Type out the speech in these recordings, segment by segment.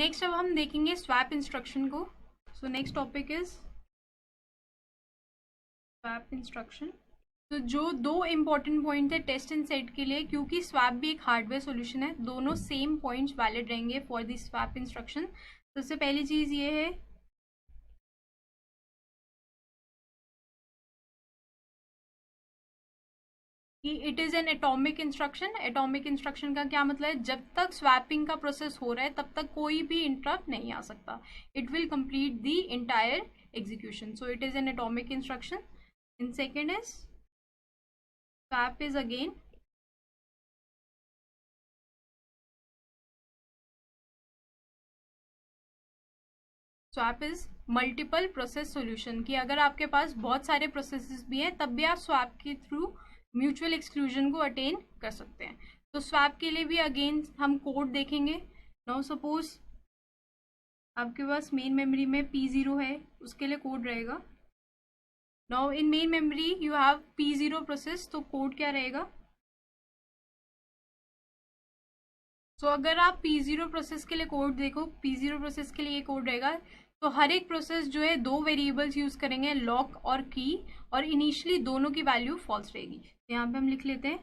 Next अब हम देखेंगे स्वैप इंस्ट्रक्शन को। So next topic is swap instruction. तो जो दो इंपॉर्टेंट पॉइंट है टेस्ट एंड सेट के लिए, क्योंकि स्वैप भी एक हार्डवेयर सॉल्यूशन है, दोनों सेम पॉइंट्स वैलिड रहेंगे फॉर द स्वैप इंस्ट्रक्शन। सबसे पहली चीज ये है कि it is an atomic instruction. Atomic instruction का क्या मतलब है, जब तक स्वैपिंग का प्रोसेस हो रहा है तब तक कोई भी इंटरप्ट नहीं आ सकता। It will complete the entire execution, so it is an atomic instruction. In second is swap is again swap is multiple process solution, कि अगर आपके पास बहुत सारे प्रोसेसेस भी हैं तब भी आप स्वैप के थ्रू म्यूचुअल एक्सक्लूजन को अटेन कर सकते हैं। तो स्वैप के लिए भी अगेन हम कोड देखेंगे। नाउ सपोज आपके पास मेन मेमोरी में P0 है, उसके लिए कोड रहेगा। Now in main memory you have P0 process, तो कोड क्या रहेगा। तो अगर आप P0 प्रोसेस के लिए कोड देखो, P0 प्रोसेस के लिए ये कोड रहेगा। तो हर एक प्रोसेस जो है दो वेरिएबल्स यूज करेंगे, लॉक और की, और इनिशियली दोनों की वैल्यू फॉल्स रहेगी। तो यहाँ पे हम लिख लेते हैं,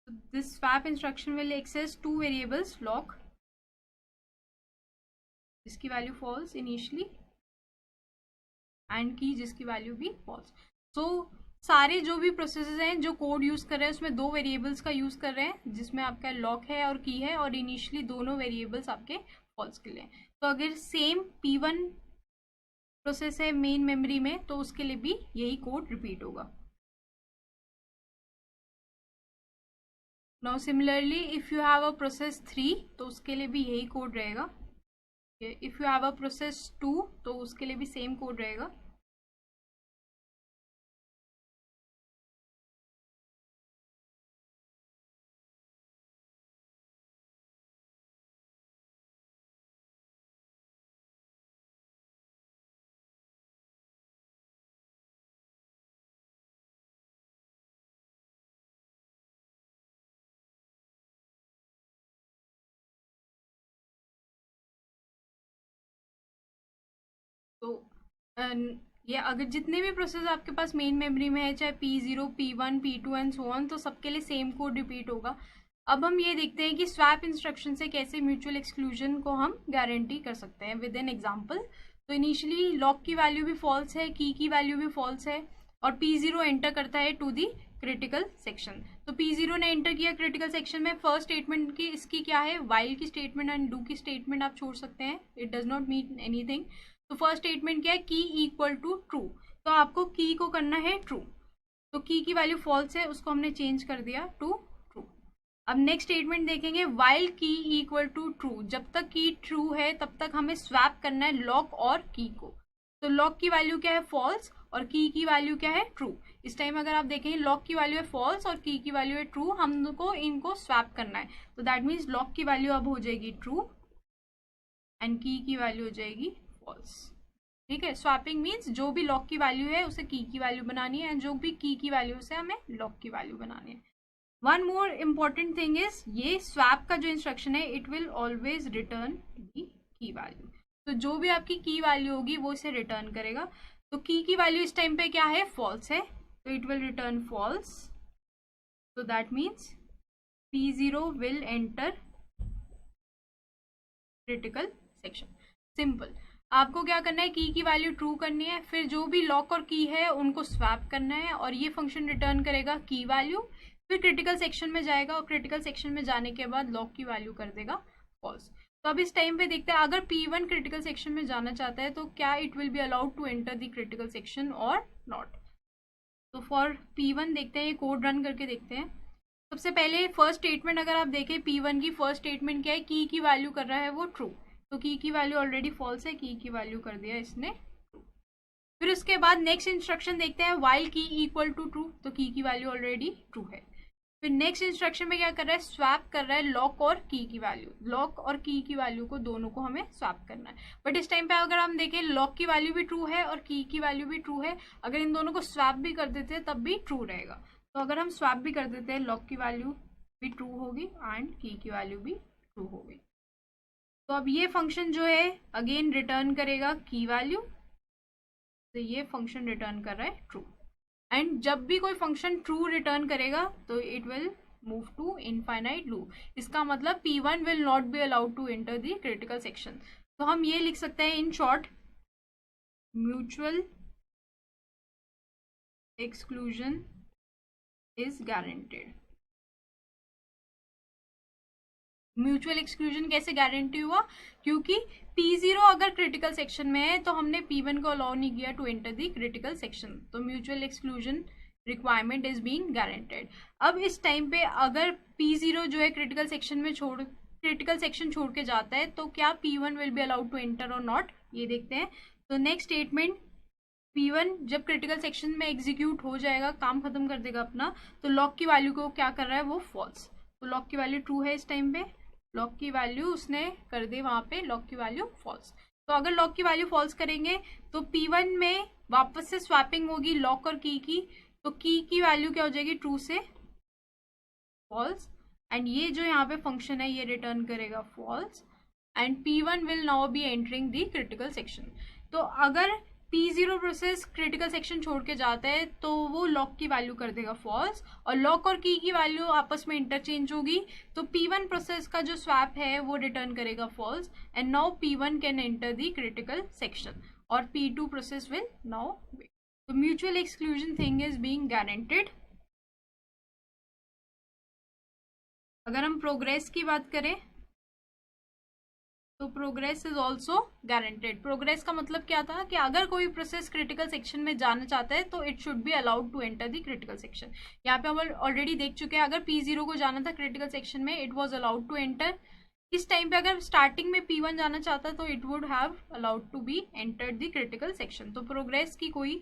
this swap instruction will access two variables, lock जिसकी value false initially and key जिसकी वैल्यू भी फॉल्स। सो सारे जो भी प्रोसेसेस हैं जो कोड यूज कर रहे हैं उसमें दो वेरिएबल्स का यूज कर रहे हैं, जिसमें आपका लॉक है और की है, और इनिशियली दोनों वेरिएबल्स आपके फॉल्स के लिए। तो अगर सेम P1 प्रोसेस है मेन मेमोरी में तो उसके लिए भी यही कोड रिपीट होगा। Now similarly if you have a process 3 तो उसके लिए भी यही कोड रहेगा। If you have a process 2 तो उसके लिए भी सेम कोड रहेगा। तो ये अगर जितने भी प्रोसेस आपके पास मेन मेमोरी में है, चाहे P0 P1 P2 and so on, तो सबके लिए सेम कोड रिपीट होगा। अब हम ये देखते हैं कि स्वैप इंस्ट्रक्शन से कैसे म्यूचुअल एक्सक्लूजन को हम गारंटी कर सकते हैं विद एन एग्जांपल। तो इनिशियली लॉक की वैल्यू भी फॉल्स है, की वैल्यू भी फॉल्स है, और P0 एंटर करता है टू दी क्रिटिकल सेक्शन। तो P0 ने एंटर किया क्रिटिकल सेक्शन में, फर्स्ट स्टेटमेंट की इसकी क्या है, वाइल की स्टेटमेंट एंड डू की स्टेटमेंट आप छोड़ सकते हैं, it does not mean anything. तो फर्स्ट स्टेटमेंट क्या है, की इक्वल टू ट्रू, तो आपको की को करना है ट्रू। तो की वैल्यू फॉल्स है, उसको हमने चेंज कर दिया टू ट्रू। अब नेक्स्ट स्टेटमेंट देखेंगे, वाइल की इक्वल टू ट्रू, जब तक की ट्रू है तब तक हमें स्वैप करना है लॉक और की को। तो लॉक की वैल्यू क्या है, फॉल्स, और की वैल्यू क्या है, ट्रू। इस टाइम अगर आप देखें लॉक की वैल्यू है फॉल्स और की वैल्यू है ट्रू, हमको इनको स्वैप करना है। तो दैट मीन्स लॉक की वैल्यू अब हो जाएगी ट्रू एंड की वैल्यू हो जाएगी फॉल्स। ठीक है, स्वैपिंग मीन्स जो भी लॉक की वैल्यू है उसे की वैल्यू बनानी है, एंड जो भी की वैल्यू से हमें लॉक की वैल्यू बनानी है। One more important thing is, ये स्वैप का जो इंस्ट्रक्शन है it will always return the की वैल्यू। तो जो भी आपकी की वैल्यू होगी वो इसे रिटर्न करेगा। तो की वैल्यू इस टाइम पे क्या है, फॉल्स है, तो इट विल रिटर्न फॉल्स। तो that means P0 will enter critical section. Simple. आपको क्या करना है, की वैल्यू ट्रू करनी है, फिर जो भी लॉक और की है उनको स्वैप करना है, और ये फंक्शन रिटर्न करेगा की वैल्यू, फिर क्रिटिकल सेक्शन में जाएगा, और क्रिटिकल सेक्शन में जाने के बाद लॉक की वैल्यू कर देगा फॉल्स। तो अब इस टाइम पे देखते हैं, अगर P1 क्रिटिकल सेक्शन में जाना चाहता है तो क्या it will be allowed to enter the critical section और नॉट। तो फॉर P1 देखते हैं, ये कोड रन करके देखते हैं। सबसे पहले फर्स्ट स्टेटमेंट अगर आप देखें P1 की, फर्स्ट स्टेटमेंट क्या है, की वैल्यू कर रहा है वो ट्रू, तो की वैल्यू ऑलरेडी फॉल्स है, की वैल्यू कर दिया इसने ट्रू। फिर उसके बाद नेक्स्ट इंस्ट्रक्शन देखते हैं, वाइल की इक्वल टू ट्रू, तो की वैल्यू ऑलरेडी ट्रू है। फिर नेक्स्ट इंस्ट्रक्शन में क्या कर रहा है, स्वैप कर रहा है लॉक और की वैल्यू, लॉक और की वैल्यू को दोनों को हमें स्वैप करना है। बट इस टाइम पे अगर हम देखें लॉक की वैल्यू भी ट्रू है और की वैल्यू भी ट्रू है, अगर इन दोनों को स्वैप भी कर देते हैं तब भी ट्रू रहेगा। तो अगर हम स्वैप भी कर देते हैं, लॉक की वैल्यू भी ट्रू होगी एंड की वैल्यू भी ट्रू होगी। तो अब ये फंक्शन जो है अगेन रिटर्न करेगा की वैल्यू, तो ये फंक्शन रिटर्न कर रहा है ट्रू। एंड जब भी कोई फंक्शन ट्रू रिटर्न करेगा तो it will move to infinite loop. इसका मतलब P1 will not be allowed to enter the critical section. तो हम ये लिख सकते हैं in short, mutual exclusion is guaranteed. Mutual exclusion कैसे गारंटी हुआ? क्योंकि P0 अगर क्रिटिकल सेक्शन में है तो हमने P1 को अलाउ नहीं किया to enter the critical section, तो mutual exclusion requirement is being guaranteed. अब इस टाइम पे अगर P0 जो है क्रिटिकल सेक्शन छोड़ के जाता है तो क्या P1 will be allowed to enter और नॉट, ये देखते हैं। तो नेक्स्ट स्टेटमेंट, P1 जब क्रिटिकल सेक्शन में एग्जीक्यूट हो जाएगा, काम खत्म कर देगा अपना, तो लॉक की वैल्यू को क्या कर रहा है वो फॉल्स, तो लॉक की वैल्यू ट्रू है इस टाइम पे, लॉक की वैल्यू उसने कर दी वहां पे लॉक की वैल्यू फॉल्स। तो अगर लॉक की वैल्यू फॉल्स करेंगे तो P1 में वापस से स्वैपिंग होगी लॉक और की, तो की वैल्यू क्या हो जाएगी ट्रू से फॉल्स, एंड ये जो यहाँ पे फंक्शन है ये रिटर्न करेगा false, and P1 will now be entering the critical section. तो अगर P0 प्रोसेस क्रिटिकल सेक्शन छोड़ के जाता है तो वो लॉक की वैल्यू कर देगा फॉल्स, और लॉक और की वैल्यू आपस में इंटरचेंज होगी, तो P1 प्रोसेस का जो स्वैप है वो रिटर्न करेगा false, and now P1 can enter the critical section और P2 process will now wait. तो mutual exclusion thing is being guaranteed. अगर हम प्रोग्रेस की बात करें तो progress is also guaranteed. Progress का मतलब क्या था कि अगर कोई प्रोसेस क्रिटिकल सेक्शन में जाना चाहता है तो it should be allowed to enter the critical section. यहाँ पे हम ऑलरेडी देख चुके हैं, अगर P0 को जाना था क्रिटिकल सेक्शन में it was allowed to enter. इस टाइम पे अगर स्टार्टिंग में P1 जाना चाहता तो it would have allowed to be entered the critical section. तो प्रोग्रेस की कोई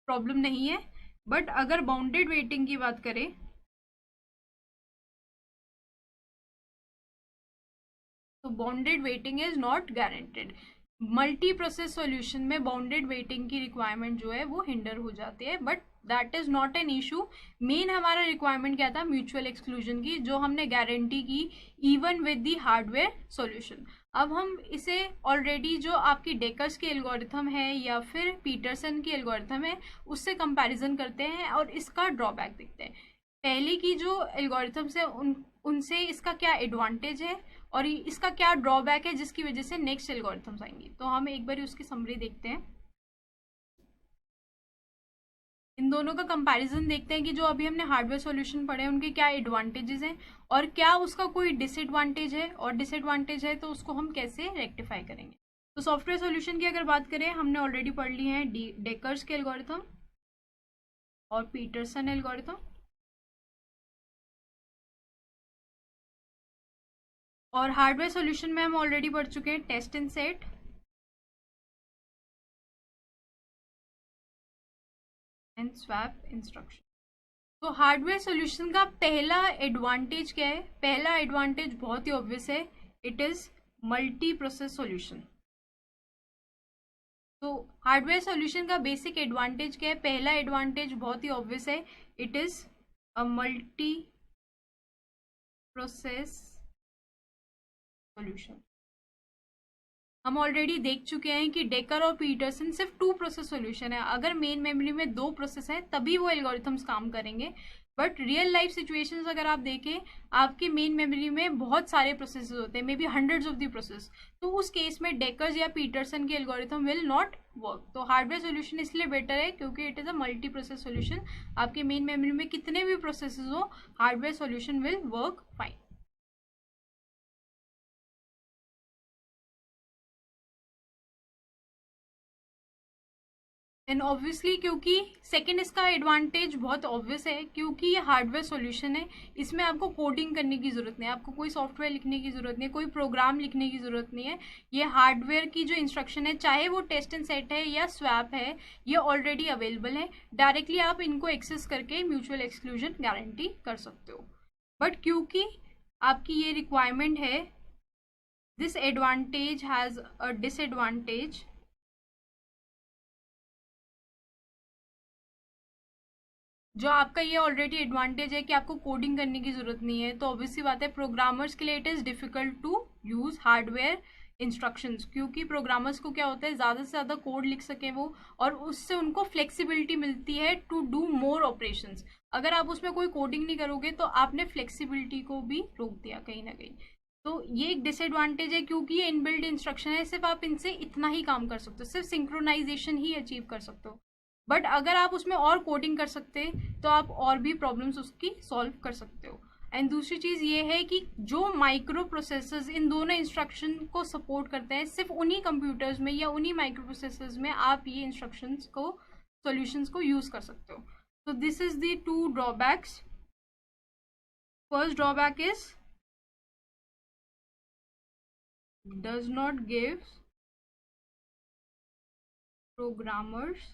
प्रॉब्लम नहीं है। बट अगर बाउंडेड वेटिंग की बात करें तो bounded waiting is not guaranteed. Multi process solution में बाउंडेड वेटिंग की रिक्वायरमेंट जो है वो हिंडर हो जाती है, but that is not an issue. Main हमारा रिक्वायरमेंट क्या था? म्यूचुअल एक्सक्लूजन की, जो हमने गारंटी की even with the hardware solution. अब हम इसे ऑलरेडी जो आपकी डेकर्स की एल्गोरिथम है या फिर पीटरसन की एल्गोरिथम है उससे कंपैरिजन करते हैं और इसका ड्रॉबैक देखते हैं। पहले की जो एल्गोरिथम्स है उनसे इसका क्या एडवांटेज है और इसका क्या ड्रॉबैक है जिसकी वजह से नेक्स्ट एल्गोरिथम्स आएंगी। तो हम एक बार उसकी समरी देखते हैं, इन दोनों का कंपैरिजन देखते हैं कि जो अभी हमने हार्डवेयर सॉल्यूशन पढ़े हैं उनके क्या एडवांटेजेस हैं और क्या उसका कोई डिसएडवांटेज है, और डिसएडवांटेज है तो उसको हम कैसे रेक्टिफाई करेंगे। तो सॉफ्टवेयर सॉल्यूशन की अगर बात करें, हमने ऑलरेडी पढ़ ली है डेकर्स के एल्गोरिथम और पीटरसन एल्गोरिथम, और हार्डवेयर सॉल्यूशन में हम ऑलरेडी पढ़ चुके हैं test and set and swap instruction. तो हार्डवेयर सॉल्यूशन का पहला एडवांटेज क्या है? पहला एडवांटेज बहुत ही ऑब्वियस है, it is multi process solution. तो हार्डवेयर सॉल्यूशन का बेसिक एडवांटेज क्या है? पहला एडवांटेज बहुत ही ऑब्वियस है, it is a multi process solution. हम ऑलरेडी देख चुके हैं कि डेकर और पीटरसन सिर्फ 2 प्रोसेस सॉल्यूशन है। अगर मेन मेमोरी में 2 प्रोसेस है तभी वो एल्गोरिथम्स काम करेंगे, बट रियल लाइफ सिचुएशंस अगर आप देखें, आपके मेन मेमोरी में बहुत सारे प्रोसेस होते हैं, may be hundreds of the process, तो उस केस में डेकर्स या पीटरसन की एल्गोरिथम विल नॉट वर्क। तो हार्डवेयर सोल्यूशन इसलिए बेटर है क्योंकि it is a multi process solution. आपके मेन मेमोरी में कितने भी प्रोसेस हो, hardware solution will work fine. And obviously क्योंकि सेकंड इसका एडवांटेज बहुत ऑब्वियस है, क्योंकि ये हार्डवेयर सॉल्यूशन है, इसमें आपको कोडिंग करने की जरूरत नहीं है, आपको कोई सॉफ्टवेयर लिखने की जरूरत नहीं है, कोई प्रोग्राम लिखने की जरूरत नहीं है। ये हार्डवेयर की जो इंस्ट्रक्शन है, चाहे वो टेस्ट एंड सेट है या स्वैप है, ये ऑलरेडी अवेलेबल है। डायरेक्टली आप इनको एक्सेस करके म्यूचुअल एक्सक्लूजन गारंटी कर सकते हो। बट क्योंकि आपकी ये रिक्वायरमेंट है, this advantage has a disadvantage . जो आपका ये ऑलरेडी एडवांटेज है कि आपको कोडिंग करने की जरूरत नहीं है, तो ऑब्वियसली बात है प्रोग्रामर्स के लिए it is difficult to use hardware instructions, क्योंकि प्रोग्रामर्स को क्या होता है ज़्यादा से ज़्यादा कोड लिख सकें वो, और उससे उनको फ्लेक्सिबिलिटी मिलती है टू डू मोर ऑपरेशंस। अगर आप उसमें कोई कोडिंग नहीं करोगे तो आपने फ्लेक्सिबिलिटी को भी रोक दिया कहीं ना कहीं। तो ये एक डिसएडवांटेज है, क्योंकि ये इनबिल्ट इंस्ट्रक्शन है, सिर्फ आप इनसे इतना ही काम कर सकते हो, सिर्फ सिंक्रोनाइजेशन ही अचीव कर सकते हो। बट अगर आप उसमें और कोडिंग कर सकते तो आप और भी प्रॉब्लम्स उसकी सॉल्व कर सकते हो। एंड दूसरी चीज़ ये है कि जो माइक्रो प्रोसेसर्स इन दोनों इंस्ट्रक्शन को सपोर्ट करते हैं, सिर्फ उन्हीं कंप्यूटर्स में या उन्हीं माइक्रो प्रोसेसर्स में आप ये इंस्ट्रक्शंस को, सॉल्यूशंस को यूज़ कर सकते हो। तो this is the two drawbacks. First drawback is does not give programmers,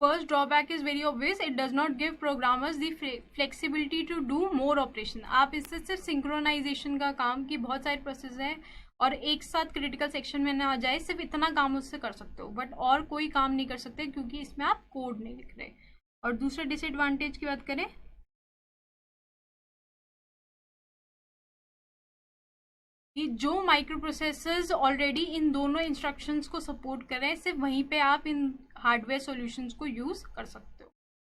first drawback is very obvious, it does not give programmers the flexibility to do more operation। आप इससे सिर्फ synchronisation का काम, की बहुत सारे प्रोसेस हैं और एक साथ क्रिटिकल सेक्शन में ना आ जाए, सिर्फ इतना काम उससे कर सकते हो, बट और कोई काम नहीं कर सकते क्योंकि इसमें आप कोड नहीं लिख रहे। और दूसरा डिसएडवांटेज की बात करें, कि जो माइक्रो प्रोसेसर्स ऑलरेडी इन दोनों इंस्ट्रक्शंस को सपोर्ट कर रहे हैं, सिर्फ वहीं पे आप इन हार्डवेयर सॉल्यूशंस को यूज कर सकते हो।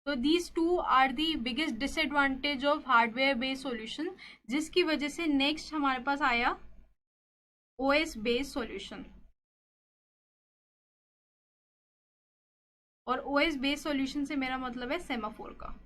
तो these two are the biggest disadvantage of hardware based solution, जिसकी वजह से नेक्स्ट हमारे पास आया ओएस बेस्ड सॉल्यूशन। और ओएस बेस्ड सॉल्यूशन से मेरा मतलब है सेमाफोर का।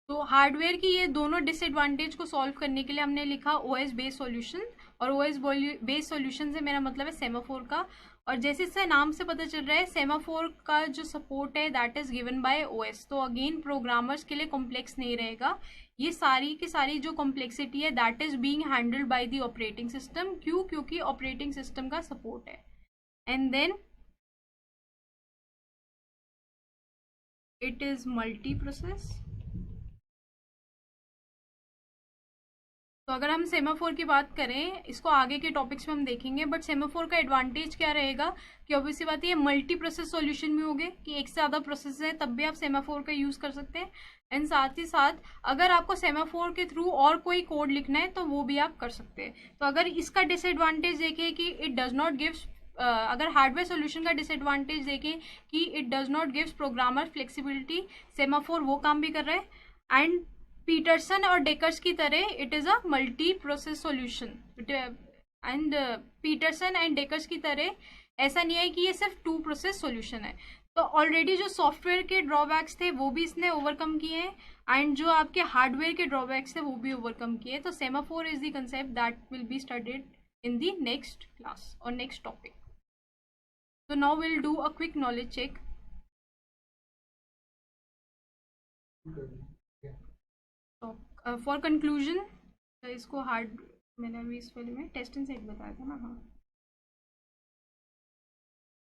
तो हार्डवेयर की ये दोनों डिसएडवांटेज को सॉल्व करने के लिए हमने लिखा ओएस बेस्ड सॉल्यूशन, और ओएस बेस्ड सॉल्यूशन से मेरा मतलब है सेमाफोर का। और जैसे इससे नाम से पता चल रहा है, सेमाफोर का जो सपोर्ट है that is given by OS, तो अगेन प्रोग्रामर्स के लिए कॉम्प्लेक्स नहीं रहेगा। ये सारी की सारी जो कॉम्प्लेक्सिटी है that is being handled by the operating system. क्यों? क्योंकि ऑपरेटिंग सिस्टम का सपोर्ट है। And then it is multi process. तो अगर हम सेमाफोर की बात करें, इसको आगे के टॉपिक्स में हम देखेंगे, बट सेमाफोर का एडवांटेज क्या रहेगा कि ऑब्वियसली बात है ये मल्टी प्रोसेस सॉल्यूशन भी होंगे, कि एक से ज़्यादा प्रोसेस है तब भी आप सेमाफोर का यूज़ कर सकते हैं। एंड साथ ही साथ अगर आपको सेमाफोर के थ्रू और कोई कोड लिखना है तो वो भी आप कर सकते हैं। तो अगर इसका डिसएडवांटेज देखें कि इट डज नॉट गिव्स, अगर हार्डवेयर सॉल्यूशन का डिसएडवांटेज देखें कि it does not gives programmer flexibility, semaphore वो काम भी कर रहा है। एंड पीटरसन और डेकर्स की तरह it is a multi process solution. And Peterson and Dekker's की तरह ऐसा नहीं है कि ये सिर्फ टू प्रोसेस सॉल्यूशन है। तो ऑलरेडी जो सॉफ्टवेयर के ड्रॉबैक्स थे वो भी इसने ओवरकम किए हैं, एंड जो आपके हार्डवेयर के ड्रॉबैक्स थे वो भी ओवरकम किए। तो semaphore is the concept that will be studied in the next class और next topic. So now we'll do a quick knowledge check. So for conclusion, इसको हार्ड, मैंने अभी इस वाले में टेस्ट एंड सेट बताया था ना। हाँ,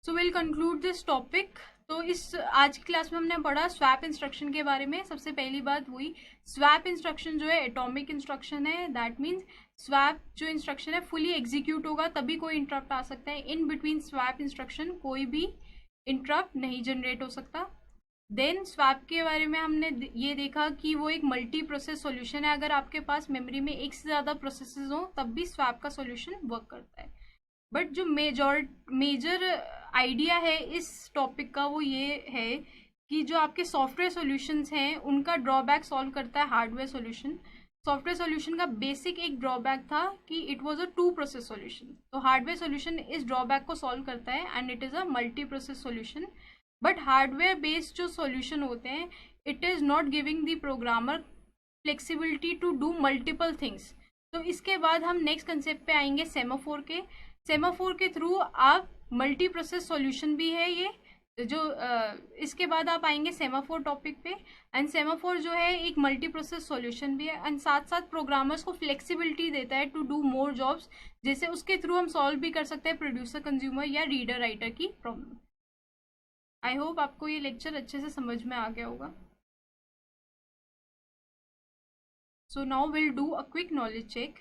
so will conclude this topic. तो इस आज की क्लास में हमने पढ़ा स्वैप इंस्ट्रक्शन के बारे में। सबसे पहली बात हुई, स्वैप इंस्ट्रक्शन जो है एटॉमिक इंस्ट्रक्शन है, दैट मीन्स स्वैप जो इंस्ट्रक्शन है फुली एग्जीक्यूट होगा तभी कोई इंटरप्ट आ सकता है। इन बिटवीन स्वैप इंस्ट्रक्शन कोई भी इंटरप्ट नहीं जनरेट हो सकता। देन स्वैप के बारे में हमने ये देखा कि वो एक मल्टी प्रोसेस सॉल्यूशन है। अगर आपके पास मेमोरी में एक से ज़्यादा प्रोसेसेस हो तब भी स्वैप का सॉल्यूशन वर्क करता है। बट जो मेजर आइडिया है इस टॉपिक का वो ये है कि जो आपके सॉफ्टवेयर सॉल्यूशंस हैं उनका ड्रॉबैक सॉल्व करता है हार्डवेयर सॉल्यूशन। सॉफ्टवेयर सॉल्यूशन का बेसिक एक ड्रॉबैक था कि it was a two process solution, तो हार्डवेयर सॉल्यूशन इस ड्रॉबैक को सॉल्व करता है and it is a multi process solution. But hardware based जो सॉल्यूशन होते हैं, it is not giving the programmer flexibility to do multiple things. तो इसके बाद हम नेक्स्ट कंसेप्ट पे आएंगे सेमाफोर के। सेमाफोर के थ्रू आप मल्टी प्रोसेस सॉल्यूशन भी है ये जो इसके बाद आप आएंगे सेमाफोर टॉपिक पे। एंड सेमाफोर जो है एक मल्टी प्रोसेस सॉल्यूशन भी है एंड साथ साथ प्रोग्रामर्स को फ्लेक्सिबिलिटी देता है टू डू मोर जॉब्स, जैसे उसके थ्रू हम सॉल्व भी कर सकते हैं प्रोड्यूसर कंज्यूमर या रीडर राइटर की प्रॉब्लम। आई होप आपको ये लेक्चर अच्छे से समझ में आ गया होगा। So now will do a quick knowledge check.